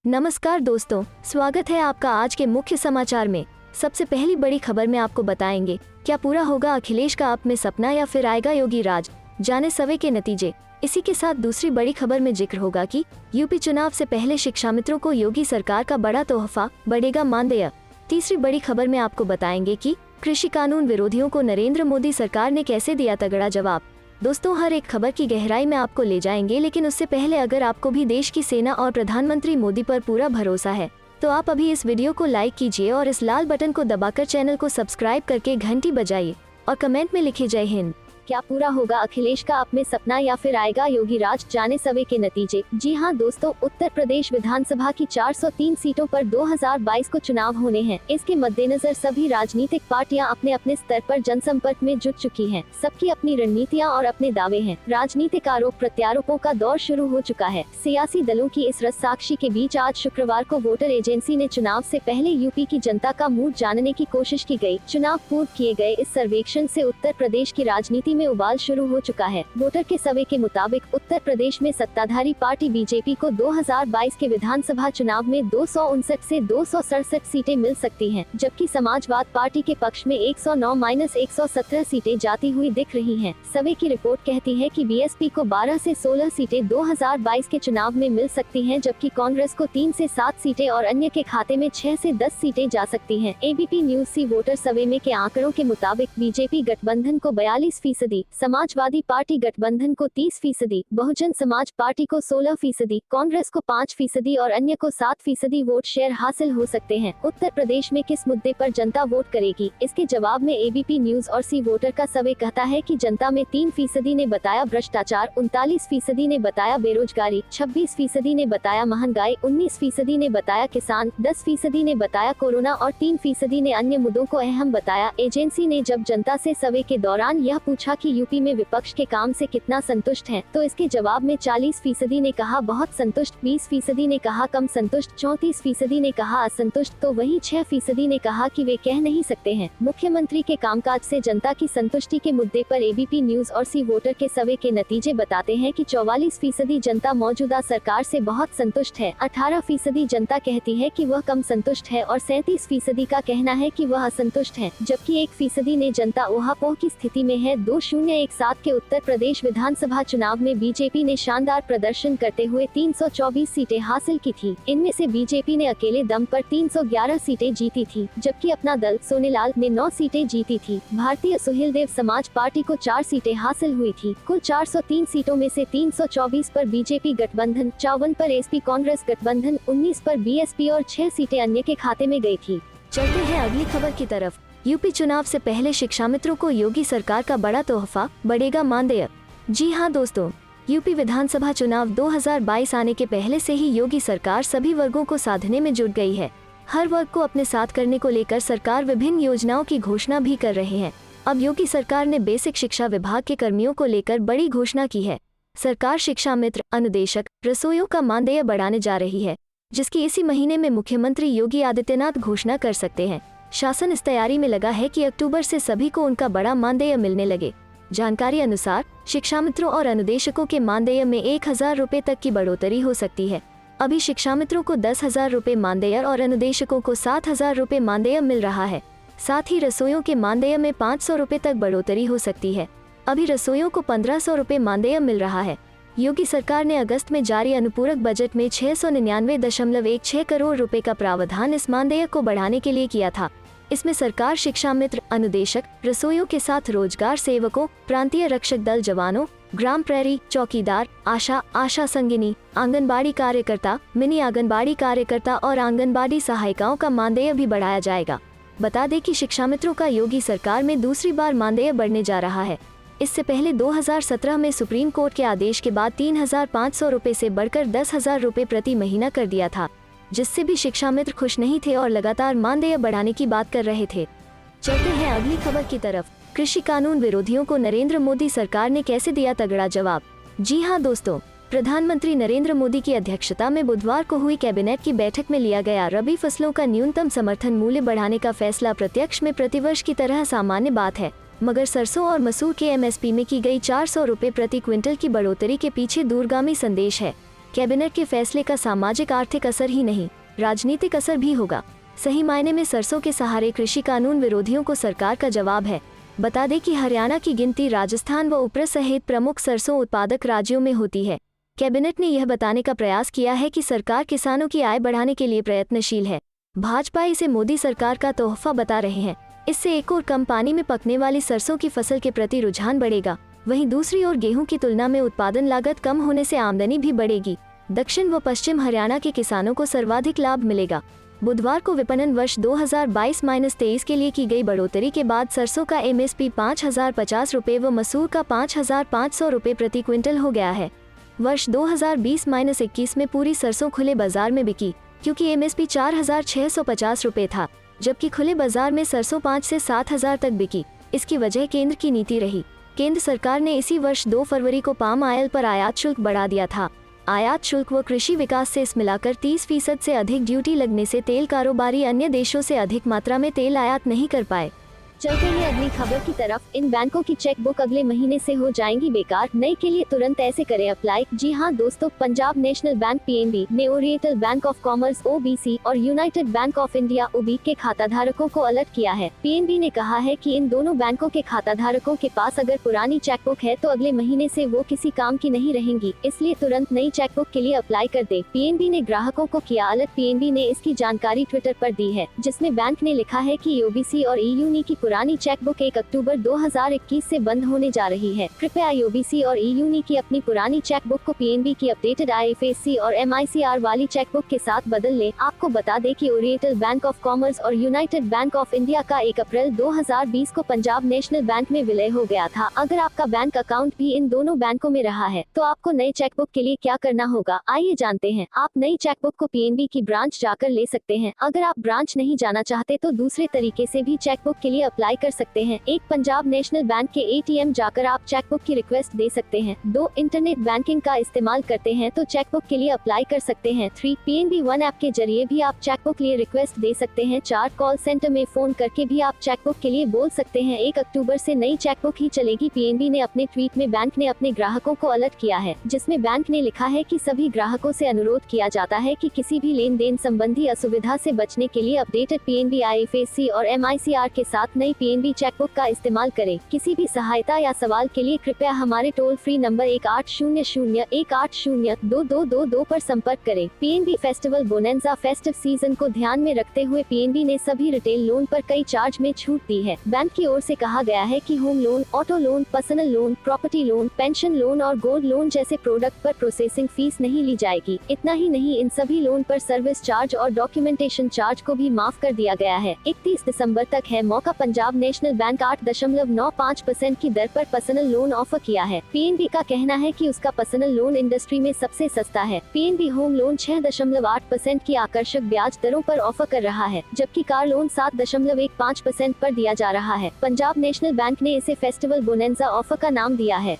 नमस्कार दोस्तों, स्वागत है आपका आज के मुख्य समाचार में। सबसे पहली बड़ी खबर में आपको बताएंगे क्या पूरा होगा अखिलेश का आप में सपना या फिर आएगा योगी राज, जाने सवे के नतीजे। इसी के साथ दूसरी बड़ी खबर में जिक्र होगा कि यूपी चुनाव से पहले शिक्षा मित्रों को योगी सरकार का बड़ा तोहफा, बढ़ेगा मानदेय। तीसरी बड़ी खबर में आपको बताएंगे कि कृषि कानून विरोधियों को नरेंद्र मोदी सरकार ने कैसे दिया तगड़ा जवाब। दोस्तों, हर एक खबर की गहराई में आपको ले जाएंगे, लेकिन उससे पहले अगर आपको भी देश की सेना और प्रधानमंत्री मोदी पर पूरा भरोसा है तो आप अभी इस वीडियो को लाइक कीजिए और इस लाल बटन को दबाकर चैनल को सब्सक्राइब करके घंटी बजाइए और कमेंट में लिखिए जय हिंद। क्या पूरा होगा अखिलेश का आप में सपना या फिर आएगा योगी राज, जाने सवे के नतीजे। जी हां दोस्तों, उत्तर प्रदेश विधानसभा की 403 सीटों पर 2022 को चुनाव होने हैं। इसके मद्देनजर सभी राजनीतिक पार्टियां अपने अपने स्तर पर जनसंपर्क में जुट चुकी हैं। सबकी अपनी रणनीतियां और अपने दावे हैं। राजनीतिक आरोप प्रत्यारोपों का दौर शुरू हो चुका है। सियासी दलों की इस रस्साकशी के बीच आज शुक्रवार को वोटर एजेंसी ने चुनाव से पहले यूपी की जनता का मूड जानने की कोशिश की गई। चुनाव पूर्व किए गए इस सर्वेक्षण से उत्तर प्रदेश की राजनीति में उबाल शुरू हो चुका है। वोटर के सर्वे के मुताबिक उत्तर प्रदेश में सत्ताधारी पार्टी बीजेपी को 2022 के विधानसभा चुनाव में 259 से 267 सीटें मिल सकती हैं, जबकि समाजवाद पार्टी के पक्ष में 109-117 सीटें जाती हुई दिख रही हैं। सर्वे की रिपोर्ट कहती है कि बीएसपी को 12 से 16 सीटें 2022 के चुनाव में मिल सकती हैं, जबकि कांग्रेस को 3 से 7 सीटें और अन्य के खाते में 6 से 10 सीटें जा सकती हैं। एबीपी न्यूज सी वोटर सर्वे में के आंकड़ों के मुताबिक बीजेपी गठबंधन को 42%, समाजवादी पार्टी गठबंधन को 30%, बहुजन समाज पार्टी को 16%, कांग्रेस को 5% और अन्य को 7% वोट शेयर हासिल हो सकते हैं। उत्तर प्रदेश में किस मुद्दे पर जनता वोट करेगी? इसके जवाब में एबीपी न्यूज और सी वोटर का सर्वे कहता है कि जनता में 3% ने बताया भ्रष्टाचार, 39% ने बताया बेरोजगारी, 26% ने बताया महंगाई, 19% ने बताया किसान, 10% ने बताया कोरोना और 3% ने अन्य मुद्दों को अहम बताया। एजेंसी ने जब जनता से सर्वे के दौरान यह पूछा कि यूपी में विपक्ष के काम से कितना संतुष्ट हैं, तो इसके जवाब में 40% ने कहा बहुत संतुष्ट, 20% ने कहा कम संतुष्ट, 34% ने कहा असंतुष्ट, तो वहीं 6% ने कहा कि वे कह नहीं सकते हैं। मुख्यमंत्री के कामकाज से जनता की संतुष्टि के मुद्दे पर एबीपी न्यूज और सी वोटर के सर्वे के नतीजे बताते हैं कि 44% जनता मौजूदा सरकार से बहुत संतुष्ट है, 18% जनता कहती है कि वह कम संतुष्ट है और 37% का कहना है कि वह असंतुष्ट है, जबकि 1% ने जनता ऊहापोह की स्थिति में है। 2017 के उत्तर प्रदेश विधानसभा चुनाव में बीजेपी ने शानदार प्रदर्शन करते हुए 324 सीटें हासिल की थी। इनमें से बीजेपी ने अकेले दम पर 311 सीटें जीती थी, जबकि अपना दल सोनेलाल ने 9 सीटें जीती थी। भारतीय सुहेलदेव समाज पार्टी को 4 सीटें हासिल हुई थी। कुल 403 सीटों में से 324 पर बीजेपी गठबंधन, 54 पर एसपी कांग्रेस गठबंधन, 19 पर बीएसपी और 6 सीटें अन्य के खाते में गई थी। चलते हैं अगली खबर की तरफ। यूपी चुनाव से पहले शिक्षा मित्रों को योगी सरकार का बड़ा तोहफा, बढ़ेगा मानदेय। जी हां दोस्तों, यूपी विधानसभा चुनाव 2022 आने के पहले से ही योगी सरकार सभी वर्गों को साधने में जुट गई है। हर वर्ग को अपने साथ करने को लेकर सरकार विभिन्न योजनाओं की घोषणा भी कर रहे हैं। अब योगी सरकार ने बेसिक शिक्षा विभाग के कर्मियों को लेकर बड़ी घोषणा की है। सरकार शिक्षा मित्र, अनुदेशक, रसोइयों का मानदेय बढ़ाने जा रही है, जिसकी इसी महीने में मुख्यमंत्री योगी आदित्यनाथ घोषणा कर सकते हैं। शासन इस तैयारी में लगा है कि अक्टूबर से सभी को उनका बड़ा मानदेय मिलने लगे। जानकारी अनुसार शिक्षा मित्रों और अनुदेशकों के मानदेय में 1000 रुपए तक की बढ़ोतरी हो सकती है। अभी शिक्षा मित्रों को 10,000 रुपए मानदेय और अनुदेशकों को 7,000 रुपए मानदेय मिल रहा है। साथ ही रसोइयों के मानदेय में 500 रुपए तक बढ़ोतरी हो सकती है। अभी रसोइयों को 1500 रुपए मानदेय मिल रहा है। योगी सरकार ने अगस्त में जारी अनुपूरक बजट में 699.16 करोड़ रुपए का प्रावधान इस मानदेय को बढ़ाने के लिए किया था। इसमें सरकार शिक्षा मित्र, अनुदेशक, रसोइयों के साथ रोजगार सेवकों, प्रांतीय रक्षक दल जवानों, ग्राम प्रहरी, चौकीदार, आशा संगिनी, आंगनबाड़ी कार्यकर्ता, मिनी आंगनबाड़ी कार्यकर्ता और आंगनबाड़ी सहायिकाओं का मानदेय भी बढ़ाया जाएगा। बता दें कि शिक्षा मित्रों का योगी सरकार में दूसरी बार मानदेय बढ़ने जा रहा है। इससे पहले 2017 में सुप्रीम कोर्ट के आदेश के बाद 3,500 रुपए से बढ़कर 10,000 रुपए प्रति महीना कर दिया था, जिससे भी शिक्षा मित्र खुश नहीं थे और लगातार मानदेय बढ़ाने की बात कर रहे थे। चलते हैं अगली खबर की तरफ। कृषि कानून विरोधियों को नरेंद्र मोदी सरकार ने कैसे दिया तगड़ा जवाब। जी हां दोस्तों, प्रधानमंत्री नरेंद्र मोदी की अध्यक्षता में बुधवार को हुई कैबिनेट की बैठक में लिया गया रबी फसलों का न्यूनतम समर्थन मूल्य बढ़ाने का फैसला प्रत्यक्ष में प्रतिवर्ष की तरह सामान्य बात है, मगर सरसों और मसूर के एमएसपी में की गई 400 रुपए प्रति क्विंटल की बढ़ोतरी के पीछे दूरगामी संदेश है। कैबिनेट के फैसले का सामाजिक आर्थिक असर ही नहीं, राजनीतिक असर भी होगा। सही मायने में सरसों के सहारे कृषि कानून विरोधियों को सरकार का जवाब है। बता दें कि हरियाणा की गिनती राजस्थान व ऊपर सहित प्रमुख सरसों उत्पादक राज्यों में होती है। कैबिनेट ने यह बताने का प्रयास किया है कि सरकार किसानों की आय बढ़ाने के लिए प्रयत्नशील है। भाजपा इसे मोदी सरकार का तोहफा बता रहे हैं। इससे एक और कम पानी में पकने वाली सरसों की फसल के प्रति रुझान बढ़ेगा। वहीं दूसरी ओर गेहूं की तुलना में उत्पादन लागत कम होने से आमदनी भी बढ़ेगी। दक्षिण व पश्चिम हरियाणा के किसानों को सर्वाधिक लाभ मिलेगा। बुधवार को विपणन वर्ष 2022-23 के लिए की गई बढ़ोतरी के बाद सरसों का MSP 5,050 रुपये व मसूर का 5,500 रुपये प्रति क्विंटल हो गया है। वर्ष 2020-21 में पूरी सरसों खुले बाजार में बिकी, क्योंकि MSP 4,650 रुपये था, जबकि खुले बाजार में सरसों 5 से 7,000 तक बिकी। इसकी वजह केंद्र की नीति रही। केंद्र सरकार ने इसी वर्ष 2 फरवरी को पाम ऑयल पर आयात शुल्क बढ़ा दिया था। आयात शुल्क व कृषि विकास से इस मिलाकर 30% से अधिक ड्यूटी लगने से तेल कारोबारी अन्य देशों से अधिक मात्रा में तेल आयात नहीं कर पाए। चलते हैं अगली खबर की तरफ। इन बैंकों की चेकबुक अगले महीने से हो जाएंगी बेकार, नई के लिए तुरंत ऐसे करें अप्लाई। जी हां दोस्तों, पंजाब नेशनल बैंक PNB ने oriental bank of commerce OBC और United bank of India OB के खाता धारकों को अलर्ट किया है। PNB ने कहा है कि इन दोनों बैंकों के खाता धारकों के पास अगर पुरानी चेकबुक है तो अगले महीने से वो किसी काम की नहीं रहेंगी, इसलिए तुरंत नई चेकबुक के लिए अप्लाई कर दे। PNB ने ग्राहकों को किया अलर्ट। PNB ने इसकी जानकारी ट्विटर पर दी है, जिसमें बैंक ने लिखा है कि OBC और EUNI की पुरानी चेकबुक 1 अक्टूबर 2021 से बंद होने जा रही है। कृपया OBC और EUNI की अपनी पुरानी चेकबुक को PNB की अपडेटेड IFSC और MICR वाली चेकबुक के साथ बदल लें। आपको बता दें कि ओरिएंटल बैंक ऑफ कॉमर्स और यूनाइटेड बैंक ऑफ इंडिया का 1 अप्रैल 2020 को पंजाब नेशनल बैंक में विलय हो गया था। अगर आपका बैंक अकाउंट भी इन दोनों बैंकों में रहा है तो आपको नई चेकबुक के लिए क्या करना होगा, आइए जानते हैं। आप नई चेकबुक को PNB की ब्रांच जाकर ले सकते हैं। अगर आप ब्रांच नहीं जाना चाहते तो दूसरे तरीके से भी चेकबुक के लिए अप्लाई कर सकते हैं। 1 पंजाब नेशनल बैंक के ATM जाकर आप चेकबुक की रिक्वेस्ट दे सकते हैं। 2 इंटरनेट बैंकिंग का इस्तेमाल करते हैं तो चेकबुक के लिए अप्लाई कर सकते हैं। 3 PNB वन ऐप के जरिए भी आप चेकबुक के लिए रिक्वेस्ट दे सकते हैं। 4 कॉल सेंटर में फोन करके भी आप चेकबुक के लिए बोल सकते हैं। 1 अक्टूबर से नई चेकबुक ही चलेगी। PNB ने अपने ट्वीट में बैंक ने अपने ग्राहकों को अलर्ट किया है, जिसमें बैंक ने लिखा है कि सभी ग्राहकों से अनुरोध किया जाता है कि किसी भी लेन देन संबंधी असुविधा से बचने के लिए अपडेटेड PNB IFSC और MICR के साथ नई PNB चेकबुक का इस्तेमाल करें। किसी भी सहायता या सवाल के लिए कृपया हमारे टोल फ्री नंबर 1800-180-2222 पर संपर्क करें। PNB festival bonanza festive season को ध्यान में रखते हुए PNB ने सभी रिटेल लोन पर कई चार्ज में छूट दी है। बैंक की ओर से कहा गया है कि home loan, auto loan, personal loan, property loan, pension loan और गोल्ड लोन जैसे प्रोडक्ट पर प्रोसेसिंग फीस नहीं ली जाएगी। इतना ही नहीं, इन सभी लोन पर सर्विस चार्ज और डॉक्यूमेंटेशन चार्ज को भी माफ कर दिया गया है। 31 दिसंबर तक है मौका। पंजाब नेशनल बैंक 8.95% की दर पर पर्सनल लोन ऑफर किया है। PNB का कहना है कि उसका पर्सनल लोन इंडस्ट्री में सबसे सस्ता है। PNB होम लोन 6.8% की आकर्षक ब्याज दरों पर ऑफर कर रहा है, जबकि कार लोन 7.15% पर दिया जा रहा है। पंजाब नेशनल बैंक ने इसे फेस्टिवल बोनेंजा ऑफर का नाम दिया है।